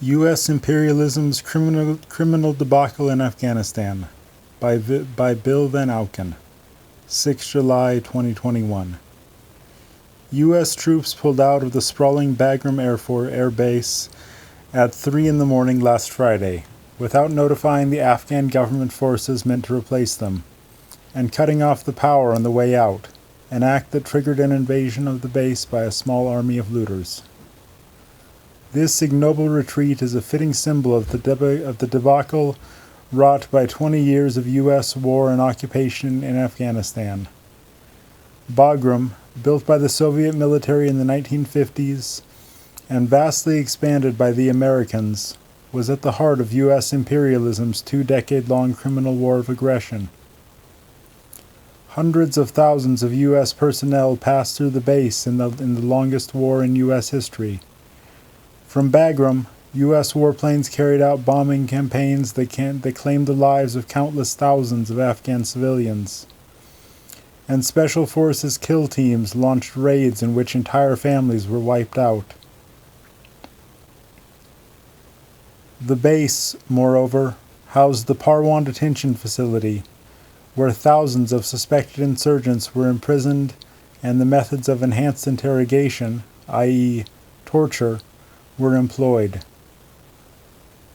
U.S. Imperialism's Criminal Debacle in Afghanistan by Bill Van Auken, 6 July 2021. U.S. troops pulled out of the sprawling Bagram Air Base at 3 in the morning last Friday, without notifying the Afghan government forces meant to replace them, and cutting off the power on the way out, an act that triggered an invasion of the base by a small army of looters. This ignoble retreat is a fitting symbol of the debacle wrought by 20 years of U.S. war and occupation in Afghanistan. Bagram, built by the Soviet military in the 1950s and vastly expanded by the Americans, was at the heart of U.S. imperialism's 2-decade-long criminal war of aggression. Hundreds of thousands of U.S. personnel passed through the base in the longest war in U.S. history. From Bagram, U.S. warplanes carried out bombing campaigns that claimed the lives of countless thousands of Afghan civilians. And Special Forces kill teams launched raids in which entire families were wiped out. The base, moreover, housed the Parwan detention facility, where thousands of suspected insurgents were imprisoned and the methods of enhanced interrogation, i.e., torture, were employed.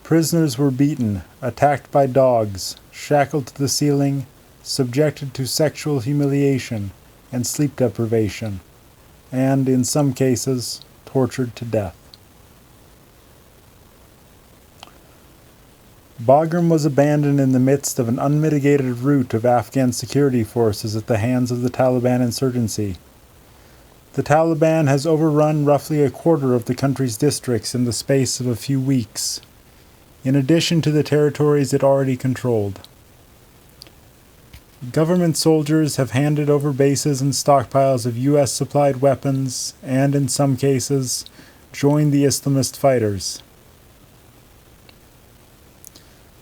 Prisoners were beaten, attacked by dogs, shackled to the ceiling, subjected to sexual humiliation and sleep deprivation, and, in some cases, tortured to death. Bagram was abandoned in the midst of an unmitigated rout of Afghan security forces at the hands of the Taliban insurgency. The Taliban has overrun roughly a quarter of the country's districts in the space of a few weeks, in addition to the territories it already controlled. Government soldiers have handed over bases and stockpiles of U.S.-supplied weapons and, in some cases, joined the Islamist fighters.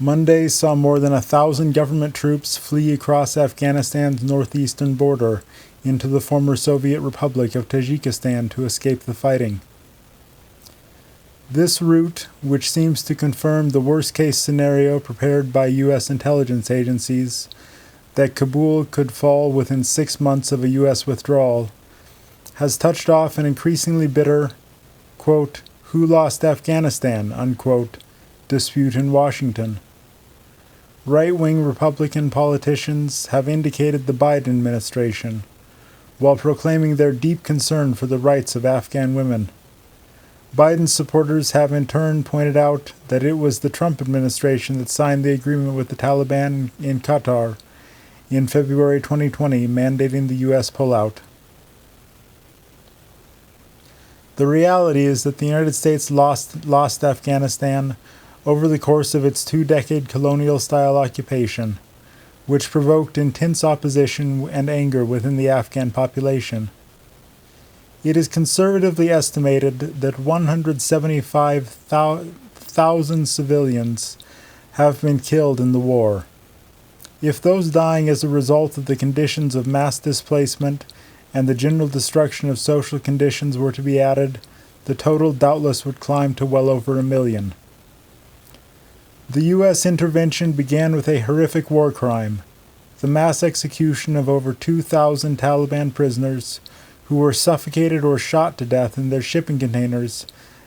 Monday saw more than 1,000 government troops flee across Afghanistan's northeastern border into the former Soviet Republic of Tajikistan to escape the fighting. This route, which seems to confirm the worst-case scenario prepared by U.S. intelligence agencies, that Kabul could fall within 6 months of a U.S. withdrawal, has touched off an increasingly bitter, quote, "who lost Afghanistan," unquote, dispute in Washington. Right-wing Republican politicians have indicated the Biden administration, while proclaiming their deep concern for the rights of Afghan women. Biden's supporters have in turn pointed out that it was the Trump administration that signed the agreement with the Taliban in Qatar in February 2020, mandating the U.S. pullout. The reality is that the United States lost Afghanistan over the course of its 2-decade colonial-style occupation, which provoked intense opposition and anger within the Afghan population. It is conservatively estimated that 175,000 civilians have been killed in the war. If those dying as a result of the conditions of mass displacement and the general destruction of social conditions were to be added, the total doubtless would climb to well over 1 million. The U.S. intervention began with a horrific war crime, the mass execution of over 2,000 Taliban prisoners who were suffocated or shot to death in their shipping containers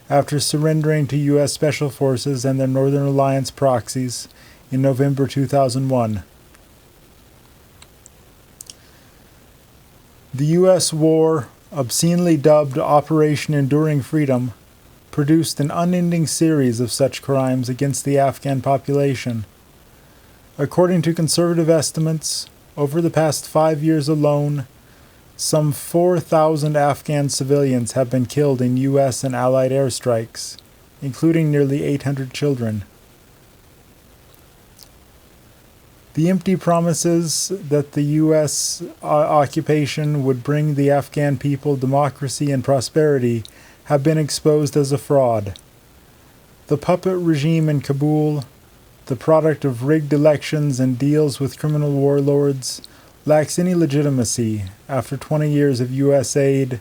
after surrendering to U.S. Special Forces and their Northern Alliance proxies in November 2001. The U.S. war, obscenely dubbed Operation Enduring Freedom, produced an unending series of such crimes against the Afghan population. According to conservative estimates, over the past 5 years alone, some 4,000 Afghan civilians have been killed in U.S. and Allied airstrikes, including nearly 800 children. The empty promises that the U.S. occupation would bring the Afghan people democracy and prosperity have been exposed as a fraud. The puppet regime in Kabul, the product of rigged elections and deals with criminal warlords, lacks any legitimacy. After 20 years of U.S. aid,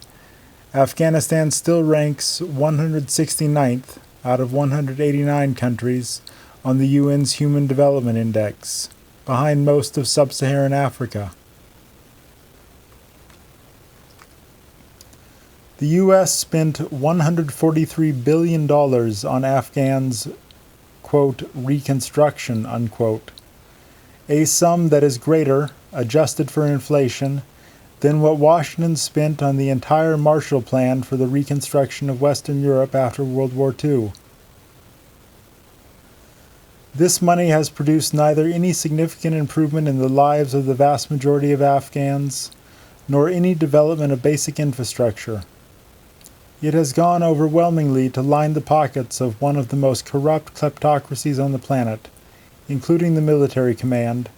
Afghanistan still ranks 169th out of 189 countries on the UN's Human Development Index, behind most of sub-Saharan Africa. The U.S. spent $143 billion on Afghans' quote, reconstruction, unquote, a sum that is greater, adjusted for inflation, than what Washington spent on the entire Marshall Plan for the reconstruction of Western Europe after World War II. This money has produced neither any significant improvement in the lives of the vast majority of Afghans, nor any development of basic infrastructure. It has gone overwhelmingly to line the pockets of one of the most corrupt kleptocracies on the planet, including the military command,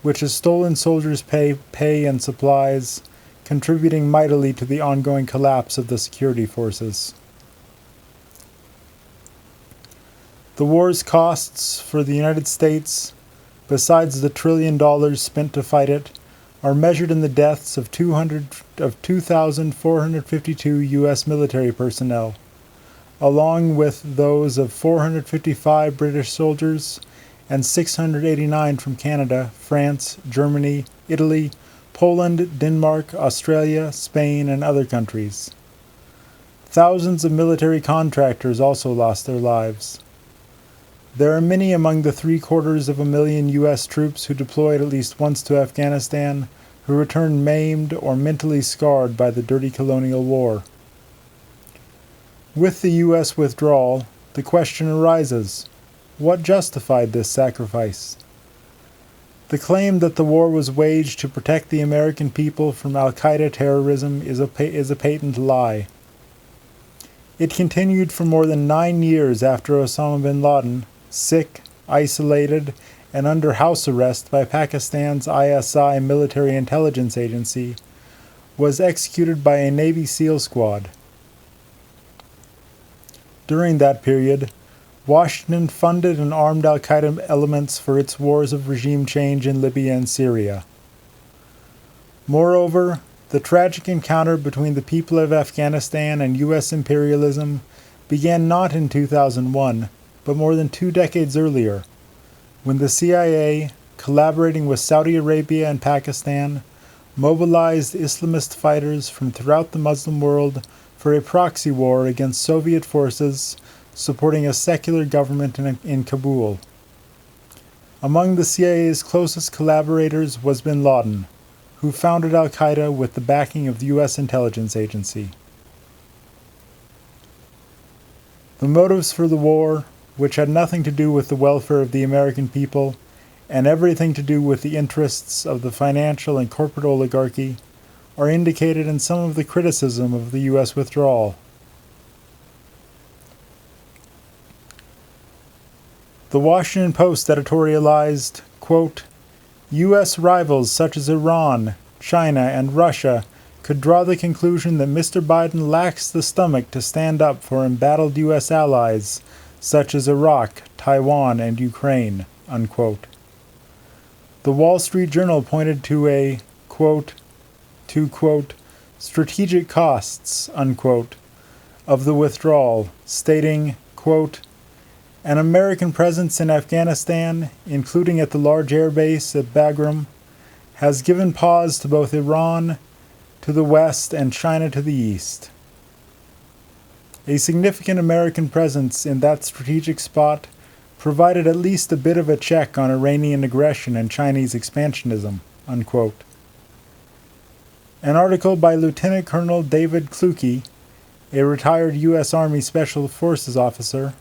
which has stolen soldiers' pay and supplies, contributing mightily to the ongoing collapse of the security forces. The war's costs for the United States, besides the $1 trillion spent to fight it, are measured in the deaths of 2,452 U.S. military personnel, along with those of 455 British soldiers and 689 from Canada, France, Germany, Italy, Poland, Denmark, Australia, Spain, and other countries. Thousands of military contractors also lost their lives. There are many among the 750,000 U.S. troops who deployed at least once to Afghanistan who returned maimed or mentally scarred by the dirty colonial war. With the U.S. withdrawal, the question arises, what justified this sacrifice? The claim that the war was waged to protect the American people from al-Qaeda terrorism is a patent lie. It continued for more than 9 years after Osama bin Laden, sick, isolated, and under house arrest by Pakistan's ISI military intelligence agency, was executed by a Navy SEAL squad. During that period, Washington funded and armed al-Qaeda elements for its wars of regime change in Libya and Syria. Moreover, the tragic encounter between the people of Afghanistan and U.S. imperialism began not in 2001, but more than 2 decades earlier, when the CIA, collaborating with Saudi Arabia and Pakistan, mobilized Islamist fighters from throughout the Muslim world for a proxy war against Soviet forces supporting a secular government in Kabul. Among the CIA's closest collaborators was bin Laden, who founded al-Qaeda with the backing of the U.S. intelligence agency. The motives for the war, which had nothing to do with the welfare of the American people and everything to do with the interests of the financial and corporate oligarchy, are indicated in some of the criticism of the U.S. withdrawal. The Washington Post editorialized, quote, U.S. rivals such as Iran, China, and Russia could draw the conclusion that Mr. Biden lacks the stomach to stand up for embattled U.S. allies such as Iraq, Taiwan, and Ukraine, unquote. The Wall Street Journal pointed to quote, strategic costs, unquote, of the withdrawal, stating, quote, an American presence in Afghanistan, including at the large air base at Bagram, has given pause to both Iran to the west and China to the east. A significant American presence in that strategic spot provided at least a bit of a check on Iranian aggression and Chinese expansionism, unquote. An article by Lieutenant Colonel David Kluge, a retired U.S. Army Special Forces officer,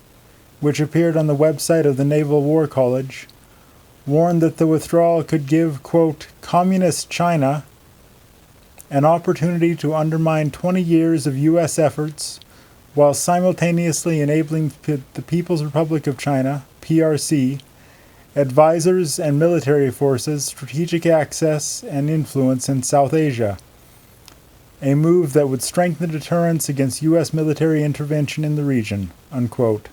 which appeared on the website of the Naval War College, warned that the withdrawal could give, quote, Communist China an opportunity to undermine 20 years of U.S. efforts while simultaneously enabling the People's Republic of China, PRC, advisors and military forces strategic access and influence in South Asia, a move that would strengthen deterrence against U.S. military intervention in the region, unquote.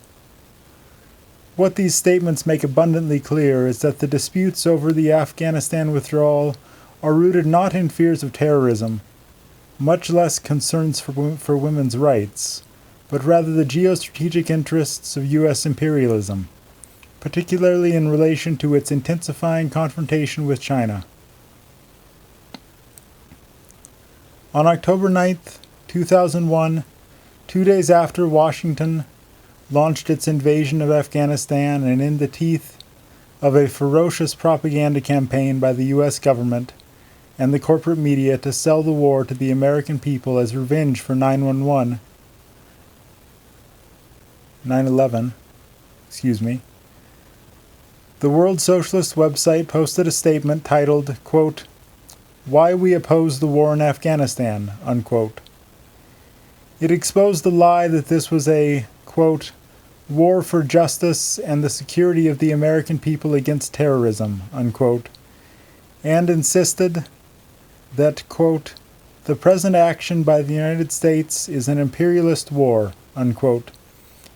What these statements make abundantly clear is that the disputes over the Afghanistan withdrawal are rooted not in fears of terrorism, much less concerns for women's rights, but rather the geostrategic interests of U.S. imperialism, particularly in relation to its intensifying confrontation with China. On October 9, 2001, 2 days after Washington launched its invasion of Afghanistan and in the teeth of a ferocious propaganda campaign by the U.S. government and the corporate media to sell the war to the American people as revenge for 9/11, the World Socialist website posted a statement titled, quote, "Why We Oppose the War in Afghanistan," unquote. It exposed the lie that this was a, quote, "war for justice and the security of the American people against terrorism," unquote, and insisted that, quote, "the present action by the United States is an imperialist war," unquote,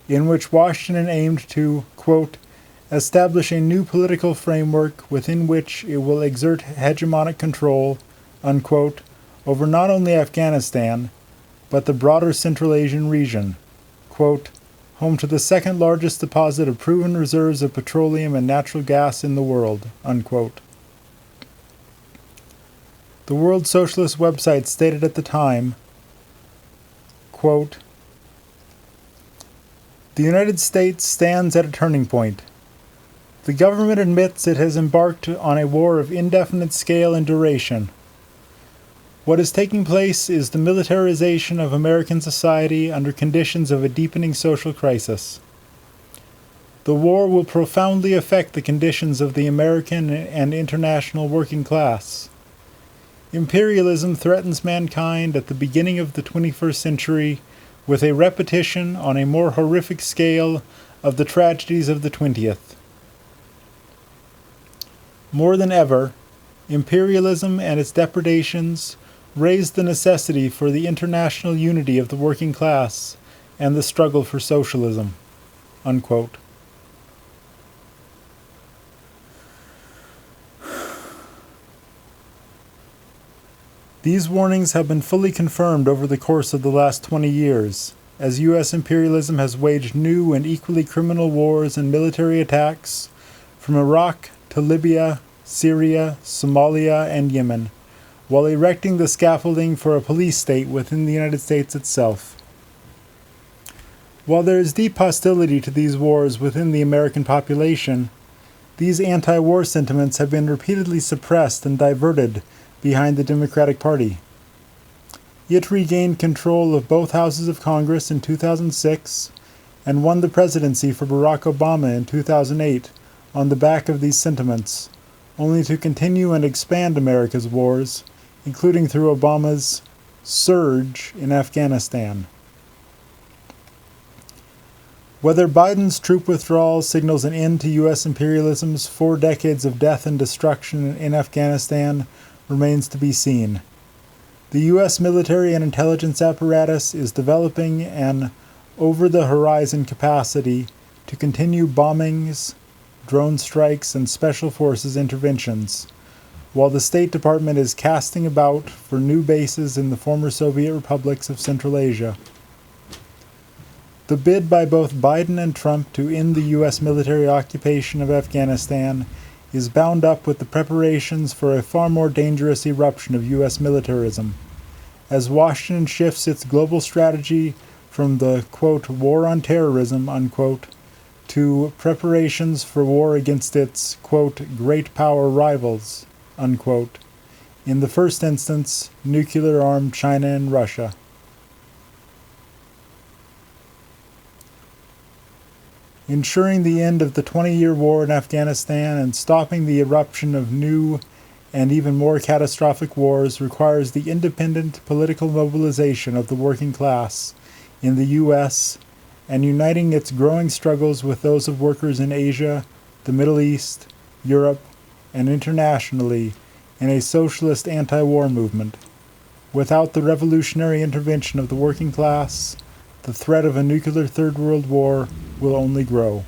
in which Washington aimed to, quote, "establish a new political framework within which it will exert hegemonic control," unquote, over not only Afghanistan, but the broader Central Asian region, quote, "home to the second largest deposit of proven reserves of petroleum and natural gas in the world," unquote. The World Socialist website stated at the time, quote, "The United States stands at a turning point. The government admits it has embarked on a war of indefinite scale and duration. What is taking place is the militarization of American society under conditions of a deepening social crisis. The war will profoundly affect the conditions of the American and international working class. Imperialism threatens mankind at the beginning of the 21st century with a repetition on a more horrific scale of the tragedies of the 20th. More than ever, imperialism and its depredations raised the necessity for the international unity of the working class and the struggle for socialism," unquote. These warnings have been fully confirmed over the course of the last 20 years, as U.S. imperialism has waged new and equally criminal wars and military attacks from Iraq to Libya, Syria, Somalia, and Yemen, while erecting the scaffolding for a police state within the United States itself. While there is deep hostility to these wars within the American population, these anti-war sentiments have been repeatedly suppressed and diverted behind the Democratic Party. It regained control of both houses of Congress in 2006 and won the presidency for Barack Obama in 2008 on the back of these sentiments, only to continue and expand America's wars, including through Obama's surge in Afghanistan. Whether Biden's troop withdrawal signals an end to U.S. imperialism's 4 decades of death and destruction in Afghanistan remains to be seen. The U.S. military and intelligence apparatus is developing an over-the-horizon capacity to continue bombings, drone strikes, and special forces interventions, while the State Department is casting about for new bases in the former Soviet republics of Central Asia. The bid by both Biden and Trump to end the U.S. military occupation of Afghanistan is bound up with the preparations for a far more dangerous eruption of U.S. militarism, as Washington shifts its global strategy from the, quote, "war on terrorism," unquote, to preparations for war against its, quote, "great power rivals," unquote, in the first instance, nuclear-armed China and Russia. Ensuring the end of the 20-year war in Afghanistan and stopping the eruption of new and even more catastrophic wars requires the independent political mobilization of the working class in the U.S. and uniting its growing struggles with those of workers in Asia, the Middle East, Europe, and internationally in a socialist anti-war movement. Without the revolutionary intervention of the working class, the threat of a nuclear Third World War will only grow.